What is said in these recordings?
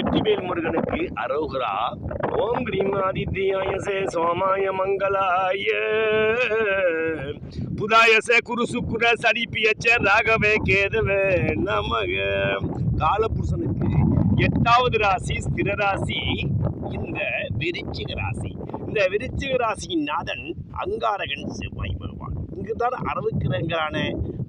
வெற்றிவேல் முருகனுக்கு அரோகரா. ஓம் கிரீம் ஆதித்யாய சோமாய மங்களாய புதாயச குரு சுக்குர சரிப்பியச்ச ராகவே கேதவே நமக. காலபுருஷனுக்கு 8வது ராசி ஸ்திர ராசி இந்த விருச்சிக ராசி. இந்த விருச்சிக ராசியின் நாதன் அங்காரகன் செவ்வாய் பகவான். இங்குதான் அரவுக்கிரங்களான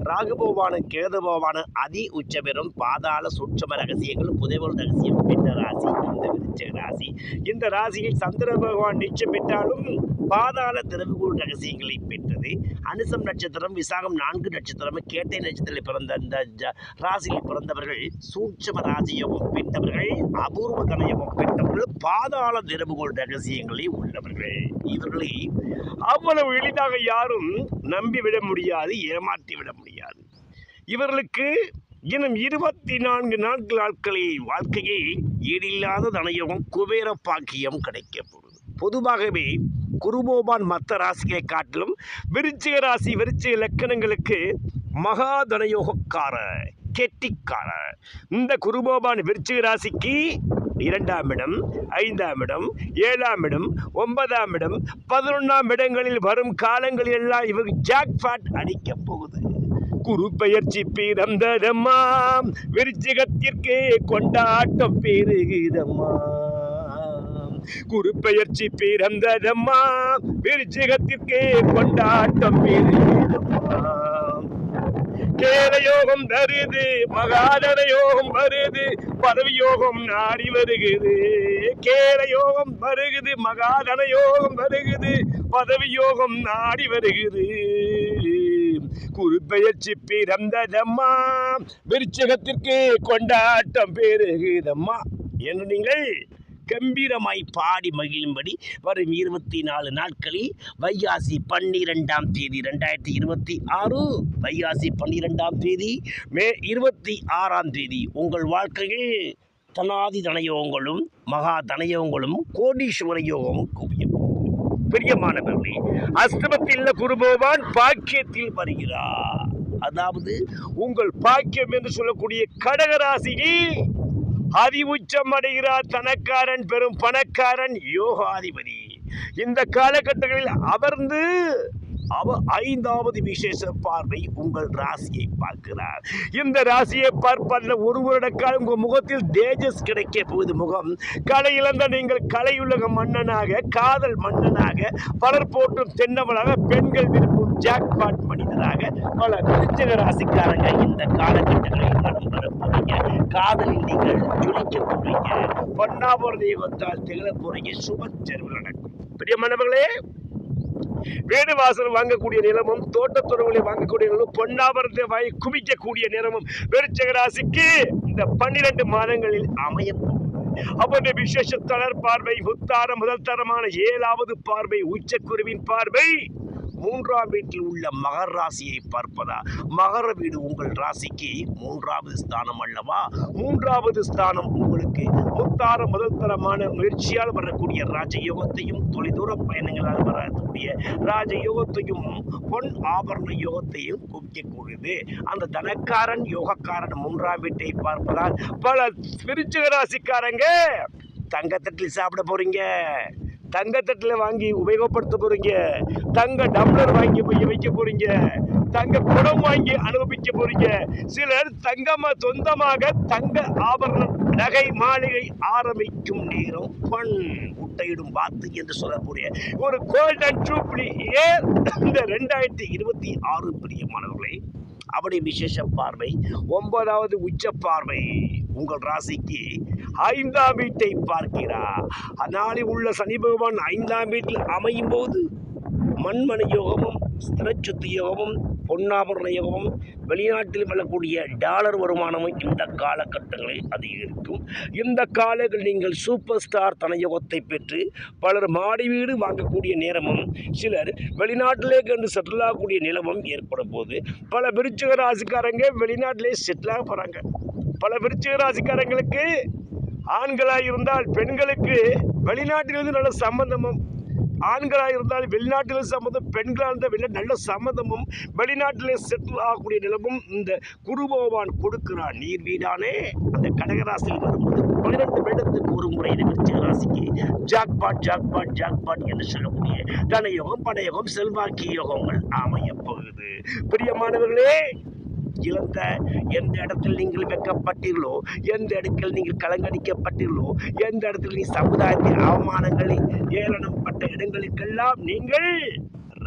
ராகுபவான கேதுபவான அதி உச்ச பெறும் பாதாள சூட்சம ரகசியங்கள் புதைவல் ரகசியம் பெற்ற ராசி இந்த விருச்சிக ராசி. இந்த ராசியில் சந்திர பகவான் நீச்சம் பெற்றாலும் பாதாள திறவுகோள் ரகசியங்களை பெற்றது. அனுசம் நட்சத்திரம், விசாகம் 4 நட்சத்திரம், கேட்டை நட்சத்திரத்தில் பிறந்த இந்த ராசியில் பிறந்தவர்கள் சூட்சம ராசியோகம் பெற்றவர்கள், அபூர்வ தனயோகம் பெற்றவர்கள், பாதாள திறவுகோள் ரகசியங்களை உள்ளவர்கள். இவர்களை அவ்வளவு எளிதாக யாரும் நம்பிவிட முடியாது, ஏமாற்றி விட முடியாது. இவர்களுக்கு இன்னும் 24 நாட்களில் வாழ்க்கையை ஈடில்லாத தனயோகம் குபேர பாக்கியம் கிடைக்கப்படும். பொதுவாகவே குருபோபான் மற்ற ராசிகளை காட்டிலும் விருச்சிக ராசி விருச்சிக லக்கணங்களுக்கு மகா தனயோகக்கார கெட்டிக்கார. இந்த குருபோபான் விருச்சிக ராசிக்கு 2ஆம் இடம், 5ஆம் இடம், 7ஆம் இடம், 9ஆம் இடம், 11ஆம் இடங்களில் வரும் காலங்களில் எல்லாம் இவர் ஜாக்பாட் அடிக்கப் போகுது. குரு பெயர்ச்சி பிறந்ததம்மா, விருச்சிகத்திற்கு கொண்டாட்டம் பெருகுதம்மா. குரு பெயர்ச்சி பிறந்ததம்மா, விருச்சிகத்திற்கு கொண்டாட்டம் பெருகுதம்மா. கேரயோகம் தருது, மகாதன யோகம் வருது, பதவி யோகம் நாடி வருகுது. கேரயோகம் வருகுது, மகாதன யோகம் வருகுது, பதவி யோகம் நாடி வருகுது. குரு பெயர்ச்சி பிறந்ததம்மா, விருச்சிகத்திற்கு கொண்டாட்டம் பெருகுதம்மா என்று நீங்கள் கம்பீரமாய் பாடி மகிழும்படி வரும் 24 நாட்களில் வைகாசி 12ஆம் தேதி 2026, வைகாசி 12ஆம் தேதி, மே 26ஆம் தேதி உங்கள் வாழ்க்கையில் தனாதி தனயோகங்களும் மகா தனயோகங்களும் கோடீஸ்வர யோகமும் குவியும். பிரியமானவர்களே, அஷ்டமத்தில் குருபோவான் பாக்கியத்தில் வருகிறார். அதாவது உங்கள் பாக்கியம் என்று சொல்லக்கூடிய கடகராசியில் அதி உச்சம் அடைகிறார் தனக்காரன், பெரும் பணக்காரன், யோகாதிபதி. இந்த காலகட்டங்களில் அமர்ந்து அவர் 5வது விசேஷ பார்வை உங்கள் ராசியை பார்க்கிறார். இந்த ராசியை பார்ப்பதில் ஒரு வருட காலம் உங்கள் முகத்தில் தேஜஸ் கிடைக்க போகுது. முகம் கலை இழந்த நீங்கள் கலையுலக மன்னனாக, காதல் மன்னனாக, பலர் போற்றும் தென்னவனாக, பெண்கள் விரும்பும் ஜாக்பாட் மனிதராக பல விருச்சிக ராசிக்காரங்க இந்த காலகட்டங்களில் நடைபெற போறீங்க. காதலில் நீங்கள் ஜொலிக்க போறீங்க. பொன்னாபுர தெய்வத்தால் திகழ போறீங்க. சுபச்செருவு நடக்கும். பிரியமானவர்களே, வீடு வாசல் வாங்கக்கூடிய நிலமும், தோட்டத்துறவுகளை வாங்கக்கூடிய நிலமும், பொன்னாபரத்தை வாங்கி குவிக்கக்கூடிய நிலமும் விருச்சிக ராசிக்கு இந்த 12 மாதங்களில் அமையும். அவருடைய விசேஷ தொடர் பார்வை, முத்தார முதல் தரமான 7வது பார்வை, உச்சக்குருவின் பார்வை 3ஆம் வீட்டில் உள்ள மகர ராசியை பார்ப்பதா. மகர வீடு உங்கள் ராசிக்கு 3வது ஸ்தானம் அல்லவா. 3வது ஸ்தானம் உங்களுக்கு முத்தார முதல் தரமான முயற்சியால் வரக்கூடிய ராஜயோகத்தையும், தொலைதூர பயணங்களால் வரக்கூடிய ராஜயோகத்தையும், பொன் ஆபரண யோகத்தையும் குவிக்கக்கூடியது. அந்த தனக்காரன் யோகக்காரன் 3ஆம் வீட்டை பார்ப்பதால் பல விருச்சிக ராசிக்காரங்க தங்கத்தட்டில் சாப்பிட போறீங்க, தங்கத்தட்டில் வாங்கி உபயோகப்படுத்த போறீங்க, தங்க டம்ளர் வாங்கி போய் வைக்க போறீங்க, தங்க குடம் வாங்கி அனுபவிக்க போறீங்க. சிலர் சொந்தமாக தங்க ஆபரணம், நகை மாளிகை ஆரம்பிக்கும் நேரம் பண் முட்டையிடும் வாத்து என்று சொல்லக்கூடிய ஒரு கோல்டன் ஜூப்ளி ஏர் இந்த 2026. பிரியமானவர்களே, அப்படி விசேஷ பார்வை 9வது உச்ச பார்வை உங்கள் ராசிக்கு 5ஆம் வீட்டை பார்க்கிறார். அந்நாளில் உள்ள சனி பகவான் 5ஆம் வீட்டில் அமையும் போது மண்மனை யோகமும், ஸ்திரச்சுத்தி யோகமும், பொன்னாபரண யோகமும், வெளிநாட்டில் வரக்கூடிய டாலர் வருமானமும் இந்த காலகட்டங்களில் அதிகரிக்கும். இந்த காலங்களில் நீங்கள் சூப்பர் ஸ்டார் தனயோகத்தை பெற்று பலர் மாடி வீடு வாங்கக்கூடிய நேரமும், சிலர் வெளிநாட்டிலே கண்டு செட்டில் ஆகக்கூடிய நிலமும் ஏற்படும் போது பல விருச்சிக ராசிக்காரங்க வெளிநாட்டிலே செட்டில் ஆக போகிறாங்க. பல விருச்சிக ராசிக்காரங்களுக்கு ஆண்களாக இருந்தால் பெண்களுக்கு வெளிநாட்டிலிருந்து நல்ல சம்பந்தமும், ஆண்களாக இருந்தால் வெளிநாட்டில் சம்மந்தம், பெண்களாக இருந்தால் வெளிநாட்டு நல்ல சம்மந்தமும், வெளிநாட்டிலே செட்டில் ஆகக்கூடிய நிலமும் இந்த குரு பகவான் கொடுக்கிறார். நீர் வீடானே அந்த கடகராசியில் வரும்போது 12 வருடத்துக்கு ஒரு முறை இது விருச்சிக ராசிக்கு ஜாக்பாட் ஜாக்பாட் ஜாக்பாட் என்று சொல்லக்கூடிய தனயோகம் பணயோகம் செல்வாக்கிய யோகங்கள் அமையப் போகுது. பிரியமானவர்களே, இழந்த எந்த இடத்தில் நீங்கள் வைக்கப்பட்டீர்களோ, எந்த இடத்தில் நீங்கள் கலங்கடிக்கப்பட்டீர்களோ, எந்த இடத்தில் நீ சமுதாயத்தின் அவமானங்களை ஏளனம் பட்ட இடங்களுக்கெல்லாம் நீங்கள்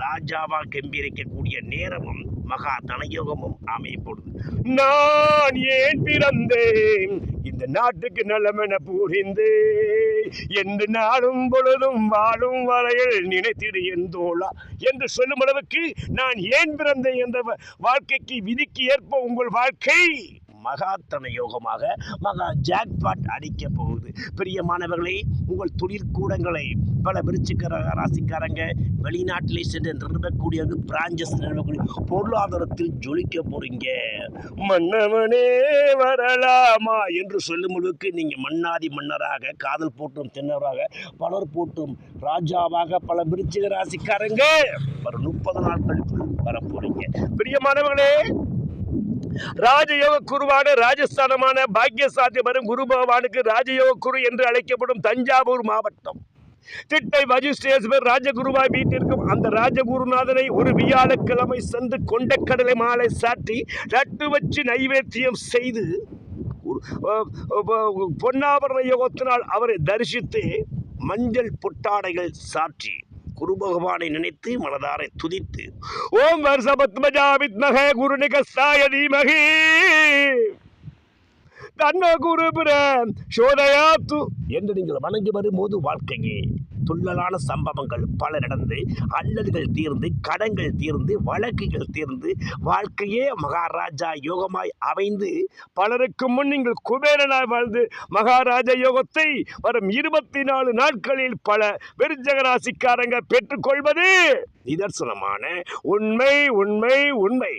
ராஜாவா கம்பீரிக்கக்கூடிய நேரமும் மகா தனயோகமும் அமையப்படுது. நான் ஏன் பிறந்தேன் இந்த நாட்டுக்கு நலமென புரிந்து என்று நாளும் பொழுதும் வாழும் வரையில் நினைத்திடு என் தோழா என்று சொல்லும் அளவுக்கு நான் ஏன் பிறந்தேன் என்ற வாழ்க்கைக்கு விதிக்கு ஏற்ப உங்கள் வாழ்க்கை மகாத்தன யோகமாக மகா ஜாக்பாட் அடிக்க போகுது. பிரியமானவர்களே, உங்கள் தொழிற்கூடங்களை பல விருச்சிக ராசிக்காரங்க வெளிநாட்டிலே சென்று நிறுவக்கூடிய பிரான்சஸ் நிறுவக்கூடிய பொருளாதாரத்தில் ஜொலிக்க போறீங்க. மன்னவனே வரலாமா என்று சொல்லும் அளவுக்கு நீங்க மன்னாதி மன்னராக, காதல் போட்டும் தென்னவராக, பலர் போட்டும் ராஜாவாக பல விருச்சிக ராசிக்காரங்க ஒரு 30 நாட்களுக்குள் வர போறீங்க. பிரியமானவர்களே, ராஜயோக குருவான ராஜஸ்தானமான பாக்கியசாத்தி வரும் குரு பகவானுக்கு ராஜயோக குரு என்று அழைக்கப்படும் தஞ்சாவூர் மாவட்டம் திட்டை வஜிஷ்டேஸ்வர் ராஜகுருவாய் வீட்டிற்கும் அந்த ராஜகுருநாதனை ஒரு வியாழக்கிழமை சென்று கொண்டக்கடலை மாலை சாற்றி லட்டு வச்சு நைவேத்தியம் செய்து பொன்னாபரண யோகத்தினால் அவரை தரிசித்து மஞ்சள் பொட்டாடைகள் சாற்றி குரு பகவானை நினைத்து மனதாரை துதித்து ஓம் வருஷபத்மஜா வித்மகே குரு நிகஸ்தாய தீமகி தன்ன குருபுர சோதயாத்து என்று நீங்கள் வணங்கி வரும்போது வாழ்க்கையே துள்ளலான சம்பவங்கள் பல நடந்து, அல்லல்கள் தீர்ந்து, கடன்கள் தீர்ந்து, வழக்குகள் தீர்ந்து, வாழ்க்கையே மகாராஜா யோகமாய் அமைந்து பலருக்கு முன் நீங்கள் குபேரனாய் வாழ்ந்து மகாராஜா யோகத்தை வரும் 24 நாட்களில் பல விருச்சிக ராசிக்காரங்க பெற்றுக்கொள்வது நிதர்சனமான உண்மை உண்மை உண்மை.